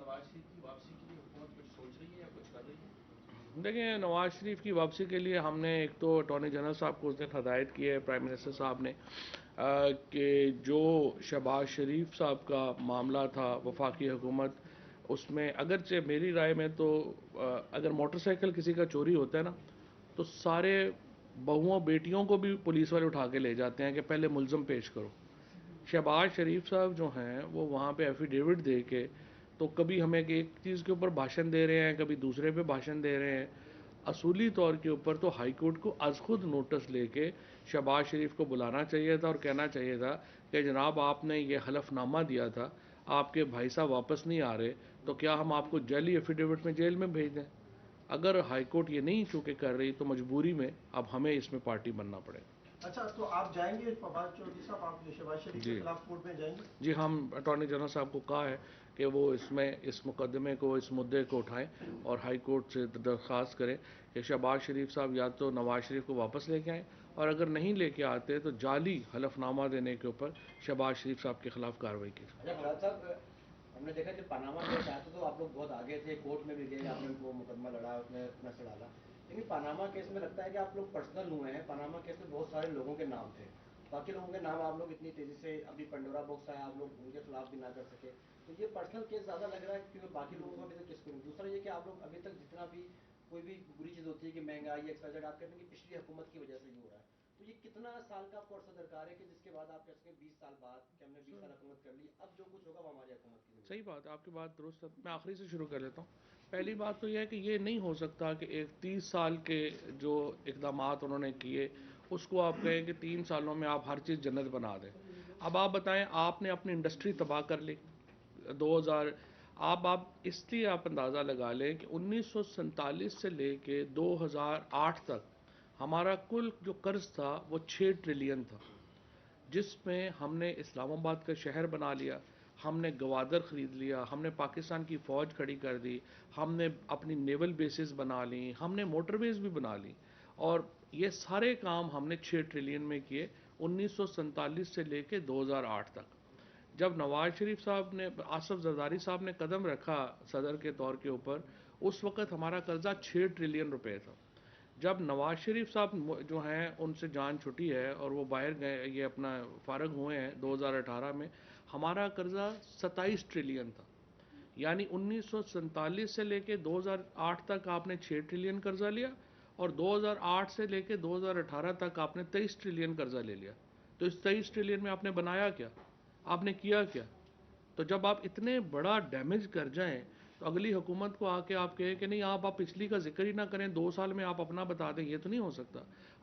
نواز شریف کی واپسی کے لیے حکومت کچھ سوچ رہی ہے یا کچھ کر رہی ہے؟ دیکھیں، نواز شریف کی واپسی کے لیے ہم نے ایک تو اٹارنی جنرل صاحب کو اس دن ہدایت کی ہے، پرائم منسٹر صاحب نے، کہ جو شہباز شریف صاحب کا معاملہ تھا وفاقی حکومت، اس میں اگرچہ میری رائے میں تو اگر موٹر سائیکل کسی کا چوری ہوتا ہے نا، تو سارے بہوؤں بیٹیوں کو بھی پولیس والے اٹھا کے لے جاتے ہیں کہ پہلے ملزم پیش کرو۔ شہباز شریف صاحب جو ہیں وہ وہاں پہ ایفیڈیوٹ دے کے تو کبھی ہمیں ایک چیز کے اوپر بھاشن دے رہے ہیں، کبھی دوسرے پہ بھاشن دے رہے ہیں۔ اصولی طور کے اوپر تو ہائی کورٹ کو از خود نوٹس لے کے شہباز شریف کو بلانا چاہیے تھا اور کہنا چاہیے تھا کہ جناب آپ نے یہ حلف نامہ دیا تھا، آپ کے بھائی صاحب واپس نہیں آ رہے، تو کیا ہم آپ کو جعلی ایفیڈیوٹ میں جیل میں بھیج دیں؟ اگر ہائی کورٹ یہ نہیں چونکہ کر رہی تو مجبوری میں اب ہمیں اس میں پارٹی بننا پڑے گا۔ اچھا، تو آپ جائیں گے فواد چودھری صاحب، آپ شہباز شریف کے جی خلاف کورٹ میں جائیں گے؟ جی، ہم اٹارنی جنرل صاحب کو کہا ہے کہ وہ اس میں اس مقدمے کو، اس مدعے کو اٹھائیں اور ہائی کورٹ سے درخواست کریں کہ شہباز شریف صاحب یا تو نواز شریف کو واپس لے کے آئیں، اور اگر نہیں لے کے آتے تو جعلی حلف نامہ دینے کے اوپر شہباز شریف صاحب کے خلاف کارروائی کی جائے۔ اچھا فواد صاحب، ہم نے دیکھا جب پاناما کیس آیا تھا تو آپ لوگ بہت آگے تھے، کورٹ میں بھی گئے، آپ نے وہ مقدمہ لڑا، اس میں نثر ڈالا، لیکن پاناما کیس میں لگتا ہے کہ آپ لوگ پرسنل ہوئے ہیں۔ پاناما کیس میں بہت سارے لوگوں کے نام تھے، باقی لوگوں کے نام آپ لوگ اتنی تیزی سے، ابھی پنڈورا باکس آیا، آپ لوگ ان کے خلاف بھی نہ کر سکے، تو یہ پرسنل کیس زیادہ لگ رہا ہے کیونکہ باقی لوگوں کا ابھی تک کس کو نہیں۔ دوسرا یہ کہ آپ لوگ ابھی تک جتنا بھی کوئی بھی بری چیز ہوتی ہے کہ مہنگائی ایکسپائر، آپ کہتے ہیں کہ پچھلی حکومت کی وجہ سے یہ ہو رہا ہے، تو یہ کتنا سال کا آپ کو عرصہ درکار ہے کہ جس کے بعد آپ کہہ سکیں 20 سال بعد کہ ہم نے 20 سال حکومت کر لی، اب جو کچھ ہوگا وہ ہماری حکومت کی ذمہ صحیح بات ہے، آپ کی بات درست ہے۔ میں آخری سے شروع کر لیتا ہوں۔ پہلی بات تو یہ ہے کہ یہ نہیں ہو سکتا کہ ایک 30 سال کے جو اقدامات انہوں نے کیے اس کو آپ کہیں کہ 3 سالوں میں آپ ہر چیز جنت بنا دیں۔ اب آپ بتائیں، آپ نے اپنی انڈسٹری تباہ کر لی 2000، آپ اس لیے آپ اندازہ لگا لیں کہ 1947 سے لے کے 2008 تک ہمارا کل جو قرض تھا وہ 6 ٹریلین تھا، جس میں ہم نے اسلام آباد کا شہر بنا لیا، ہم نے گوادر خرید لیا، ہم نے پاکستان کی فوج کھڑی کر دی، ہم نے اپنی نیول بیسز بنا لی، ہم نے موٹر ویز بھی بنا لی، اور یہ سارے کام ہم نے 6 ٹریلین میں کیے 1947 سے لے کے 2008 تک۔ جب نواز شریف صاحب نے، آصف زرداری صاحب نے قدم رکھا صدر کے طور کے اوپر، اس وقت ہمارا قرضہ 6 ٹریلین روپے تھا۔ جب نواز شریف صاحب جو ہیں ان سے جان چھٹی ہے اور وہ باہر گئے، یہ اپنا فارغ ہوئے ہیں 2018 میں، ہمارا قرضہ 27 ٹریلین تھا۔ یعنی 1947 سے لے کے 2008 تک آپ نے 6 ٹریلین قرضہ لیا، اور 2008 سے لے کے 2018 تک آپ نے 23 ٹریلین قرضہ لے لیا۔ تو اس 23 ٹریلین میں آپ نے بنایا کیا؟ آپ نے کیا کیا؟ تو جب آپ اتنے بڑا ڈیمیج کر جائیں تو اگلی حکومت کو آ کے آپ کہیں کہ نہیں آپ پچھلی کا ذکر ہی نہ کریں، 2 سال میں آپ اپنا بتا دیں، یہ تو نہیں ہو سکتا۔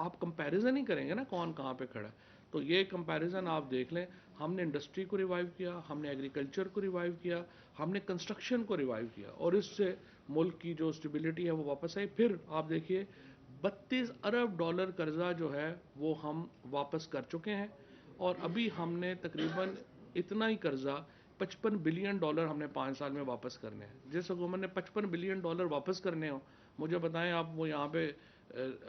آپ کمپیریزن ہی کریں گے نا کون کہاں پہ کھڑا ہے۔ تو یہ کمپیریزن آپ دیکھ لیں، ہم نے انڈسٹری کو ریوائیو کیا، ہم نے ایگریکلچر کو ریوائیو کیا، ہم نے کنسٹرکشن کو ریوائیو کیا، اور اس سے ملک کی جو اسٹیبلٹی ہے وہ واپس آئی۔ پھر آپ دیکھیے 32 ارب ڈالر قرضہ جو ہے وہ ہم واپس کر چکے ہیں، اور ابھی ہم نے تقریباً اتنا ہی قرضہ 55 بلین ڈالر ہم نے 5 سال میں واپس کرنے ہیں۔ جس حکومت نے 55 بلین ڈالر واپس کرنے ہوں، مجھے بتائیں آپ وہ یہاں پہ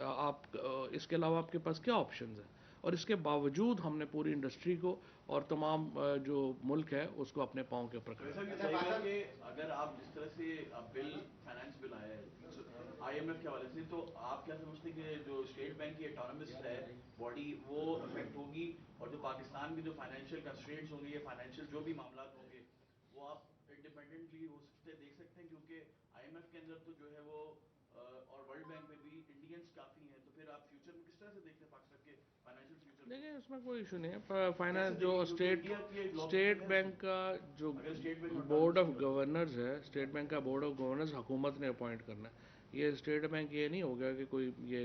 آپ اس کے علاوہ آپ کے پاس کیا آپشنز ہیں؟ اور اس کے باوجود ہم نے پوری انڈسٹری کو اور تمام جو ملک ہے اس کو اپنے پاؤں کے اوپر کھڑا صاحب یہ صحیح ہے کہ اگر آپ جس طرح سے بل فائنانس بل آیا ہے آئی ایم ایف کے حوالے سے، تو آپ کیا سمجھتے ہیں کہ جو اسٹیٹ بینک کی اٹانومس ہے باڈی وہ افیکٹ ہوگی، اور جو پاکستان کے جو فائنینشیل کنسٹرینٹس ہوں گے یا فائنینشیل جو بھی معاملات ہوں گے وہ آپ انڈیپینڈنٹلی ہو سکتے دیکھ سکتے ہیں؟ کیونکہ آئی ایم ایف کے اندر تو جو ہے وہ اور ورلڈ بینک میں بھی انڈینس کافی ہیں، تو پھر آپ فیوچر میں کس طرح سے دیکھتے ہیں پاکستان کے فائنینشیل فیوچر کو؟ دیکھیں اس میں کوئی ایشو نہیں ہے، فائنانس جو اسٹیٹ بینک کا جو بورڈ آف گورنرز ہے، اسٹیٹ بینک کا بورڈ آف گورنرز حکومت نے اپوائنٹ کرنا ہے۔ یہ اسٹیٹ بینک یہ نہیں ہو گیا کہ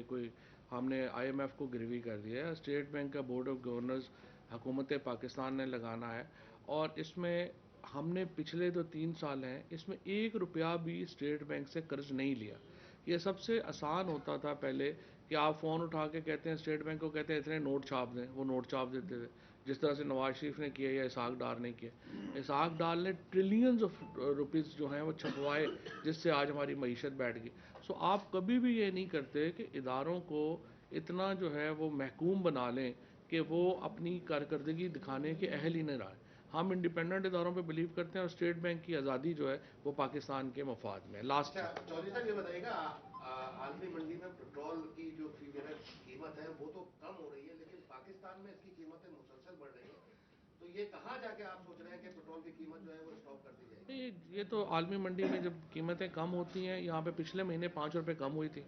کوئی ہم نے آئی ایم ایف کو گروی کر دیا ہے۔ اسٹیٹ بینک کا بورڈ آف گورنرز حکومت پاکستان نے لگانا ہے، اور اس میں ہم نے پچھلے جو 3 سال ہیں اس میں 1 روپیہ بھی اسٹیٹ بینک سے قرض نہیں لیا۔ یہ سب سے آسان ہوتا تھا پہلے کہ آپ فون اٹھا کے کہتے ہیں اسٹیٹ بینک کو، کہتے ہیں اتنے نوٹ چھاپ دیں، وہ نوٹ چھاپ دیتے تھے، جس طرح سے نواز شریف نے کیا یا اسحاق ڈار نے کیا۔ اسحاق ڈار نے ٹریلینز آف روپیز جو ہیں وہ چھپوائے، جس سے آج ہماری معیشت بیٹھ گئی۔ سو آپ کبھی بھی یہ نہیں کرتے کہ اداروں کو اتنا جو ہے وہ محکوم بنا لیں کہ وہ اپنی کارکردگی دکھانے کے اہل ہی نہ رہے۔ ہم انڈیپینڈنٹ اداروں پہ بلیو کرتے ہیں اور اسٹیٹ بینک کی آزادی جو ہے وہ پاکستان کے مفاد میں لاسٹ. اچھا چودھری صاحب یہ بتائیے گا عالمی منڈی میں پیٹرول کی جو قیمت ہے وہ تو کم ہو رہی ہے لیکن پاکستان میں اس کی قیمتیں مسلسل بڑھ رہی ہیں, تو یہ کہاں جا کے آپ سوچ رہے ہیں کہ پیٹرول کی قیمت جو ہے وہ اسٹاپ کر دی جائے گی؟ یہ تو عالمی منڈی میں جب قیمتیں کم ہوتی ہیں, یہاں پہ پچھلے مہینے 5 روپے کم ہوئی تھی,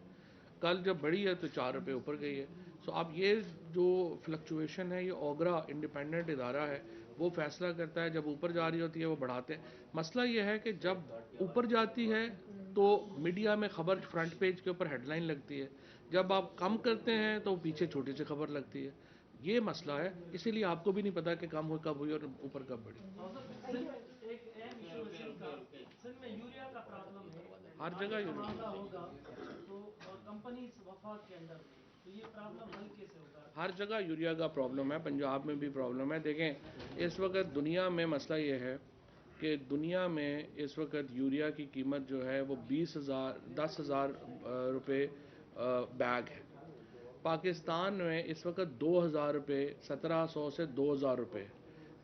کل جب بڑھی ہے تو 4 روپے اوپر گئی ہے. سو اب یہ جو فلکچویشن ہے یہ اوگرا انڈیپینڈنٹ ادارہ ہے, وہ فیصلہ کرتا ہے. جب اوپر جا رہی ہوتی ہے وہ بڑھاتے ہیں. مسئلہ یہ ہے کہ جب اوپر جاتی ہے تو میڈیا میں خبر فرنٹ پیج کے اوپر ہیڈ لائن لگتی ہے, جب آپ کم کرتے ہیں تو پیچھے چھوٹی سی خبر لگتی ہے. یہ مسئلہ ہے, اسی لیے آپ کو بھی نہیں پتا کہ کم ہوئی کب ہوئی اور اوپر کب بڑھی. ایک اہم ایشو سندھ کا, سندھ میں یوریا کا پرابلم ہے, ہر جگہ آگے یوریا معاملہ ہوگا تو کمپنیز وفاق کے اندر ہوگی, تو یہ پرابلم حل کیسے ہوگا؟ ہر جگہ یوریا کا پرابلم ہے, پنجاب میں بھی پرابلم ہے. دیکھیں اس وقت دنیا میں مسئلہ یہ ہے کہ دنیا میں اس وقت یوریا کی قیمت جو ہے وہ 10,000 روپے بیگ ہے. پاکستان میں اس وقت 2,000 روپے, 1,700 سے 2,000 روپے.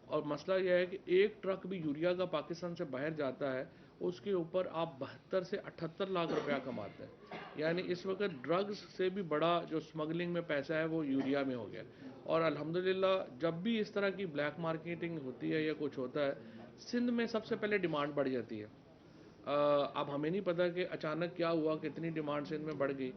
اور مسئلہ یہ ہے کہ ایک ٹرک بھی یوریا کا پاکستان سے باہر جاتا ہے, اس کے اوپر آپ 72 سے 78 لاکھ روپیہ کماتے ہیں. یعنی اس وقت ڈرگز سے بھی بڑا جو سمگلنگ میں پیسہ ہے وہ یوریا میں ہو گیا. اور الحمدللہ جب بھی اس طرح کی بلیک مارکیٹنگ ہوتی ہے یا کچھ ہوتا ہے, سندھ میں سب سے پہلے ڈیمانڈ بڑھ جاتی ہے. اب ہمیں نہیں پتا کہ اچانک کیا ہوا کہ اتنی ڈیمانڈ سندھ میں بڑھ گئی.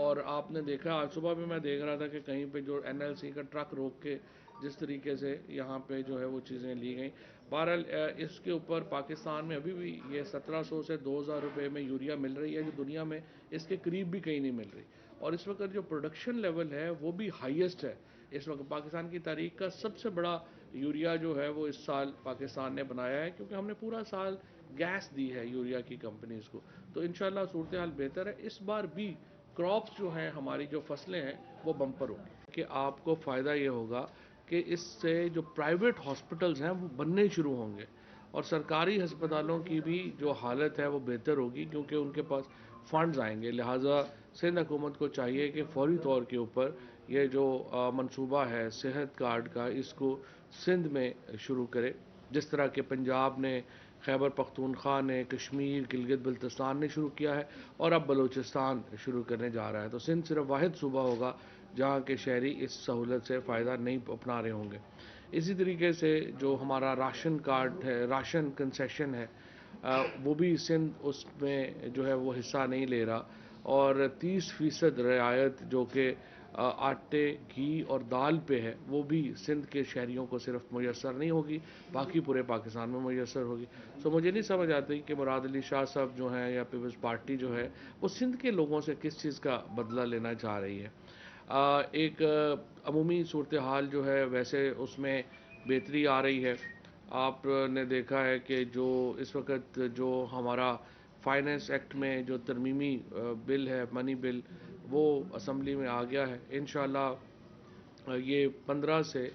اور آپ نے دیکھا آج صبح بھی میں دیکھ رہا تھا کہ کہیں پہ جو NLC کا ٹرک روک کے جس طریقے سے یہاں پہ جو ہے وہ چیزیں لی گئیں. بہرحال اس کے اوپر پاکستان میں ابھی بھی یہ 1,700 سے 2,000 روپے میں یوریا مل رہی ہے, جو دنیا میں اس کے قریب بھی کہیں نہیں مل رہی. اور اس وقت جو پروڈکشن لیول ہے وہ بھی ہائیسٹ ہے. اس وقت پاکستان کی تاریخ کا سب سے بڑا یوریا جو ہے وہ اس سال پاکستان نے بنایا ہے, کیونکہ ہم نے پورا سال گیس دی ہے یوریا کی کمپنیز کو. تو انشاءاللہ صورتحال بہتر ہے. اس بار بھی کراپس جو ہیں ہماری جو فصلیں ہیں وہ بمپر ہوگی کہ آپ کو فائدہ یہ ہوگا کہ اس سے جو پرائیویٹ ہاسپٹلز ہیں وہ بننے شروع ہوں گے, اور سرکاری ہسپتالوں کی بھی جو حالت ہے وہ بہتر ہوگی کیونکہ ان کے پاس فنڈز آئیں گے. لہٰذا سندھ حکومت کو چاہیے کہ فوری طور کے اوپر یہ جو منصوبہ ہے صحت کارڈ کا, اس کو سندھ میں شروع کرے, جس طرح کہ پنجاب نے, خیبر پختونخوا نے, کشمیر, گلگت بلتستان نے شروع کیا ہے, اور اب بلوچستان شروع کرنے جا رہا ہے. تو سندھ صرف واحد صوبہ ہوگا جہاں کے شہری اس سہولت سے فائدہ نہیں اپنا رہے ہوں گے. اسی طریقے سے جو ہمارا راشن کارڈ ہے, راشن کنسیشن ہے, وہ بھی سندھ اس میں جو ہے وہ حصہ نہیں لے رہا. اور 30% رعایت جو کہ آٹے, گھی اور دال پہ ہے وہ بھی سندھ کے شہریوں کو صرف میسر نہیں ہوگی, باقی پورے پاکستان میں میسر ہوگی. سو مجھے نہیں سمجھ آتی کہ مراد علی شاہ صاحب جو ہیں یا پیپلز پارٹی جو ہے وہ سندھ کے لوگوں سے کس چیز کا بدلہ لینا چاہ رہی ہے. ایک عمومی صورتحال جو ہے ویسے اس میں بہتری آ رہی ہے. آپ نے دیکھا ہے کہ جو اس وقت جو ہمارا فائنینس ایکٹ میں جو ترمیمی بل ہے, منی بل, وہ اسمبلی میں آ گیا ہے. انشاءاللہ یہ 15 سے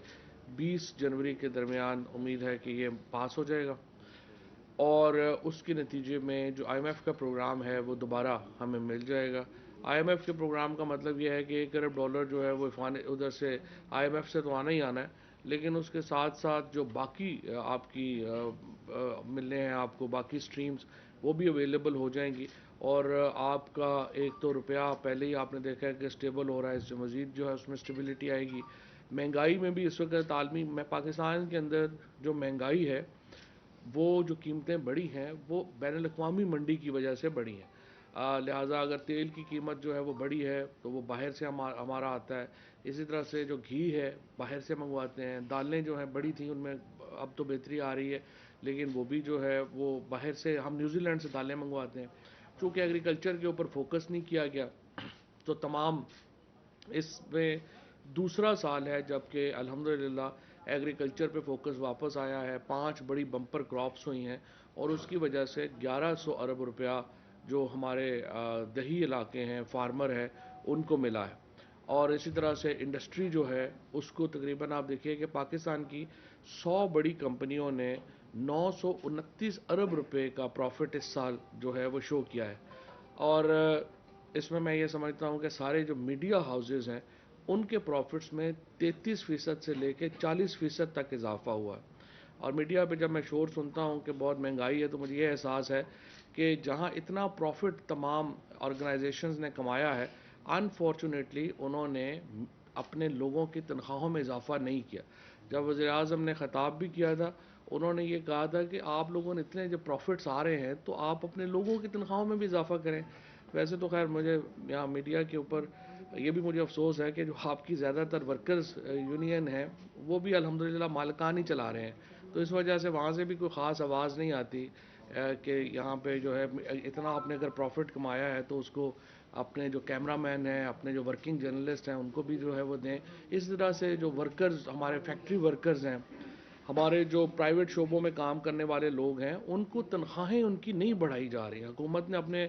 20 جنوری کے درمیان امید ہے کہ یہ پاس ہو جائے گا, اور اس کے نتیجے میں جو IMF کا پروگرام ہے وہ دوبارہ ہمیں مل جائے گا. IMF کے پروگرام کا مطلب یہ ہے کہ $1 ارب جو ہے وہ ادھر سے IMF سے تو آنا ہی آنا ہے, لیکن اس کے ساتھ ساتھ جو باقی آپ کی ملنے ہیں آپ کو باقی سٹریمز وہ بھی اویلیبل ہو جائیں گی. اور آپ کا ایک تو روپیہ پہلے ہی آپ نے دیکھا ہے کہ سٹیبل ہو رہا ہے, اس سے مزید جو ہے اس میں سٹیبلٹی آئے گی. مہنگائی میں بھی اس وقت عالمی پاکستان کے اندر جو مہنگائی ہے وہ جو قیمتیں بڑھی ہیں وہ بین الاقوامی منڈی کی وجہ سے بڑھی ہیں. لہٰذا اگر تیل کی قیمت جو ہے وہ بڑھی ہے تو وہ باہر سے ہمارا آتا ہے. اسی طرح سے جو گھی ہے باہر سے منگواتے ہیں. دالیں جو ہیں بڑی تھیں ان میں اب تو بہتری آ رہی ہے, لیکن وہ بھی جو ہے وہ باہر سے, ہم نیوزی لینڈ سے دالیں منگواتے ہیں. چونکہ ایگریکلچر کے اوپر فوکس نہیں کیا گیا تو تمام اس میں دوسرا سال ہے جب کہ الحمدللہ ایگریکلچر پہ فوکس واپس آیا ہے. 5 بڑی بمپر کراپس ہوئی ہیں اور اس کی وجہ سے 1,100 ارب روپیہ جو ہمارے دیہی علاقے ہیں, فارمر ہے, ان کو ملا ہے. اور اسی طرح سے انڈسٹری جو ہے اس کو تقریباً آپ دیکھیے کہ پاکستان کی 100 بڑی کمپنیوں نے 929 ارب روپے کا پروفٹ اس سال جو ہے وہ شو کیا ہے. اور اس میں یہ سمجھتا ہوں کہ سارے جو میڈیا ہاؤسز ہیں ان کے پروفٹس میں 33% سے لے کے 40% تک اضافہ ہوا ہے. اور میڈیا پہ جب میں شور سنتا ہوں کہ بہت مہنگائی ہے تو مجھے یہ احساس ہے کہ جہاں اتنا پروفٹ تمام آرگنائزیشنز نے کمایا ہے، انفارچونیٹلی انہوں نے اپنے لوگوں کی تنخواہوں میں اضافہ نہیں کیا. جب وزیر اعظم نے خطاب بھی کیا تھا، انہوں نے یہ کہا تھا کہ آپ لوگوں نے اتنے جو پروفٹس آ رہے ہیں تو آپ اپنے لوگوں کی تنخواہوں میں بھی اضافہ کریں. ویسے تو خیر مجھے یہاں میڈیا کے اوپر یہ بھی مجھے افسوس ہے کہ جو آپ کی زیادہ تر ورکرز یونین ہیں وہ بھی الحمدللہ مالکان ہی چلا رہے ہیں، تو اس وجہ سے وہاں سے بھی کوئی خاص آواز نہیں آتی کہ یہاں پہ جو ہے اتنا آپ نے اگر پروفٹ کمایا ہے تو اس کو اپنے جو کیمرہ مین ہیں، اپنے جو ورکنگ جرنلسٹ ہیں ان کو بھی جو ہے وہ دیں. اس طرح سے جو ورکرز ہمارے فیکٹری ورکرز ہیں، ہمارے جو پرائیویٹ شعبوں میں کام کرنے والے لوگ ہیں، ان کو تنخواہیں ان کی نہیں بڑھائی جا رہی ہیں. حکومت نے اپنے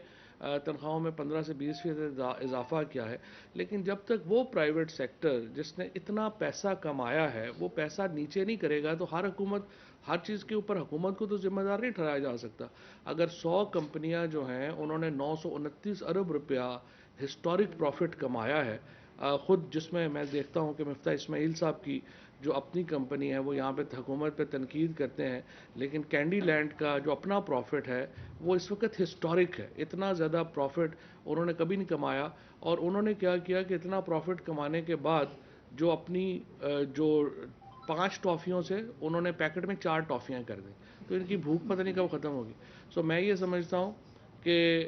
تنخواہوں میں 15 سے 20% اضافہ کیا ہے، لیکن جب تک وہ پرائیویٹ سیکٹر جس نے اتنا پیسہ کمایا ہے وہ پیسہ نیچے نہیں کرے گا تو ہر چیز کے اوپر حکومت کو تو ذمہ دار نہیں ٹھہرایا جا سکتا. اگر 100 کمپنیاں جو ہیں انہوں نے 929 ارب روپیہ ہسٹورک پروفٹ کمایا ہے، خود جس میں دیکھتا ہوں کہ مفتاح اسماعیل صاحب کی جو اپنی کمپنی ہے وہ یہاں پہ حکومت پہ تنقید کرتے ہیں، لیکن کینڈی لینڈ کا جو اپنا پروفٹ ہے وہ اس وقت ہسٹورک ہے. اتنا زیادہ پروفٹ انہوں نے کبھی نہیں کمایا، اور انہوں نے کیا کیا کہ اتنا پروفٹ کمانے کے بعد جو اپنی جو 5 ٹافیوں سے انہوں نے پیکٹ میں 4 ٹافیاں کر دیں، تو ان کی بھوک پتہ نہیں کب ختم ہوگی. سو میں یہ سمجھتا ہوں کہ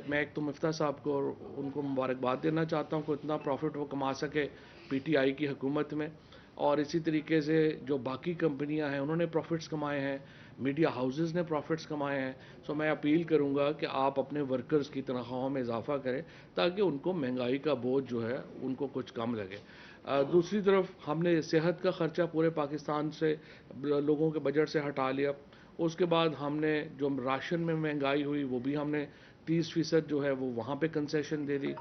میں ایک تو مفتاح صاحب کو اور ان کو مبارکباد دینا چاہتا ہوں کہ اتنا پروفٹ وہ کما سکے پی ٹی آئی کی حکومت میں، اور اسی طریقے سے جو باقی کمپنیاں ہیں انہوں نے پروفٹس کمائے ہیں، میڈیا ہاؤسز نے پروفٹس کمائے ہیں. سو میں اپیل کروں گا کہ آپ اپنے ورکرز کی تنخواہوں میں اضافہ کریں تاکہ ان کو مہنگائی کا بوجھ جو ہے ان کو کچھ کم لگے. دوسری طرف ہم نے صحت کا خرچہ پورے پاکستان سے لوگوں کے بجٹ سے ہٹا لیا. اس کے بعد ہم نے جو راشن میں مہنگائی ہوئی وہ بھی ہم نے 30% جو ہے وہ وہاں پہ کنسیشن دے دی.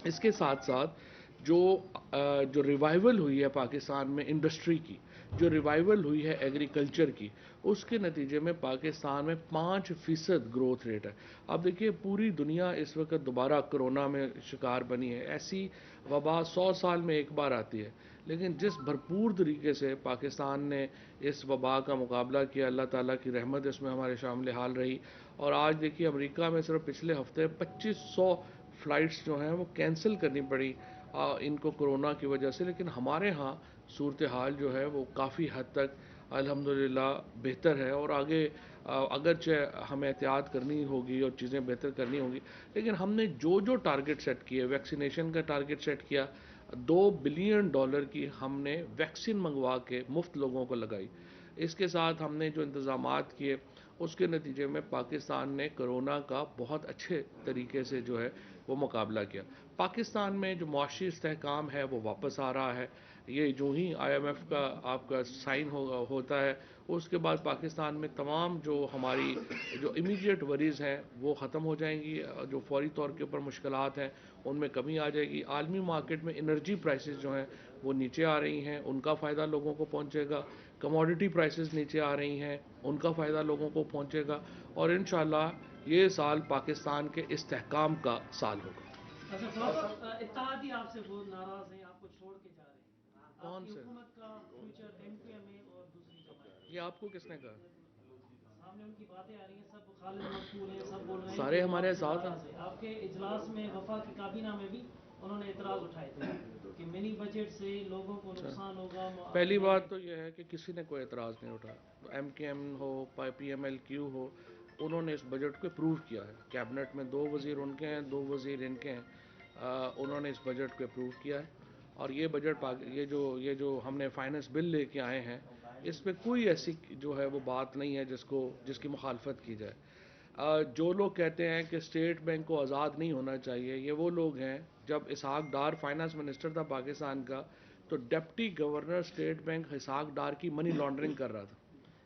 اس کے ساتھ ساتھ جو ریوائول ہوئی ہے پاکستان میں انڈسٹری کی، جو ریوائول ہوئی ہے ایگریکلچر کی، اس کے نتیجے میں پاکستان میں 5% گروتھ ریٹ ہے. اب دیکھیے پوری دنیا اس وقت دوبارہ کرونا میں شکار بنی ہے. ایسی وبا 100 سال میں ایک بار آتی ہے، لیکن جس بھرپور طریقے سے پاکستان نے اس وبا کا مقابلہ کیا، اللہ تعالیٰ کی رحمت اس میں ہمارے شامل حال رہی. اور آج دیکھیے امریکہ میں صرف پچھلے ہفتے 2500 فلائٹس جو ہیں وہ کینسل کرنی پڑی ان کو کرونا کی وجہ سے. لیکن ہمارے ہاں صورتحال جو ہے وہ کافی حد تک الحمدللہ بہتر ہے، اور آگے اگرچہ ہمیں احتیاط کرنی ہوگی اور چیزیں بہتر کرنی ہوگی، لیکن ہم نے جو ٹارگٹ سیٹ کیے، ویکسینیشن کا ٹارگٹ سیٹ کیا، $2 بلین کی ہم نے ویکسین منگوا کے مفت لوگوں کو لگائی. اس کے ساتھ ہم نے جو انتظامات کیے اس کے نتیجے میں پاکستان نے کرونا کا بہت اچھے طریقے سے جو ہے وہ مقابلہ کیا. پاکستان میں جو معاشی استحکام ہے وہ واپس آ رہا ہے. یہ جو ہی IMF کا آپ کا سائن ہوتا ہے اس کے بعد پاکستان میں تمام جو ہماری جو امیڈیٹ وریز ہیں وہ ختم ہو جائیں گی. جو فوری طور کے اوپر مشکلات ہیں ان میں کمی آ جائے گی. عالمی مارکیٹ میں انرجی پرائسز جو ہیں وہ نیچے آ رہی ہیں، ان کا فائدہ لوگوں کو پہنچے گا. کموڈٹی پرائسز نیچے آ رہی ہیں، ان کا فائدہ لوگوں کو پہنچے گا، اور انشاءاللہ یہ سال پاکستان کے استحکام کا سال ہوگا. اچھا صاحب، اتحادی آپ سے بہت ناراض ہیں، آپ کو چھوڑ کے جا رہے ہیں. آپ کون کی سے؟ حکومت کا فیوچر MQM میں اور دوسری جماعت یہ آپ کو کس نے کہا؟ سامنے ان کی باتیں آ رہی ہیں، سب خالد مقبول ہیں، سب بول رہے ہیں سارے کہ وہ ہمارے آپ سے ساتھ ہیں. ناراض ہیں. آپ کے اجلاس میں وفاقی کابینہ میں بھی انہوں نے اعتراض اٹھائے تھے کہ منی بجٹ سے لوگوں کو نقصان ہوگا. پہلی بات تو یہ ہے کہ کسی نے کوئی اعتراض نہیں اٹھایا. MKM ہو، PMLQ ہو، انہوں نے اس بجٹ کو اپروو کیا ہے. کیبنٹ میں 2 وزیر ان کے ہیں، 2 وزیر ان کے ہیں. انہوں نے اس بجٹ کو اپروو کیا ہے، اور یہ بجٹ یہ جو ہم نے فائننس بل لے کے آئے ہیں اس میں کوئی ایسی جو ہے وہ بات نہیں ہے جس کی مخالفت کی جائے. جو لوگ کہتے ہیں کہ اسٹیٹ بینک کو آزاد نہیں ہونا چاہیے، یہ وہ لوگ ہیں. جب اسحاق ڈار فائنانس منسٹر تھا پاکستان کا تو deputy governor state bank Ishaq Dar کی منی لانڈرنگ کر رہا تھا.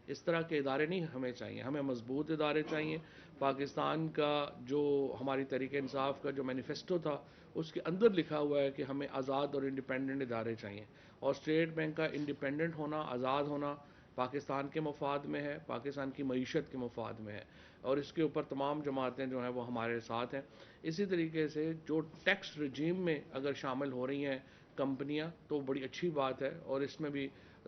اس طرح کے ادارے نہیں ہمیں چاہیے، ہمیں مضبوط ادارے چاہیے. پاکستان کا جو ہماری تحریک انصاف کا جو مینیفیسٹو تھا اس کے اندر لکھا ہوا ہے کہ ہمیں آزاد اور انڈیپینڈنٹ ادارے چاہیے، اور اسٹیٹ بینک کا انڈیپینڈنٹ ہونا، آزاد ہونا پاکستان کے مفاد میں ہے، پاکستان کی معیشت کے مفاد میں ہے، اور اس کے اوپر تمام جماعتیں جو ہیں وہ ہمارے ساتھ ہیں. اسی طریقے سے جو ٹیکس رجیم میں اگر شامل ہو رہی ہیں کمپنیاں تو بڑی اچھی بات ہے، اور اس میں بھی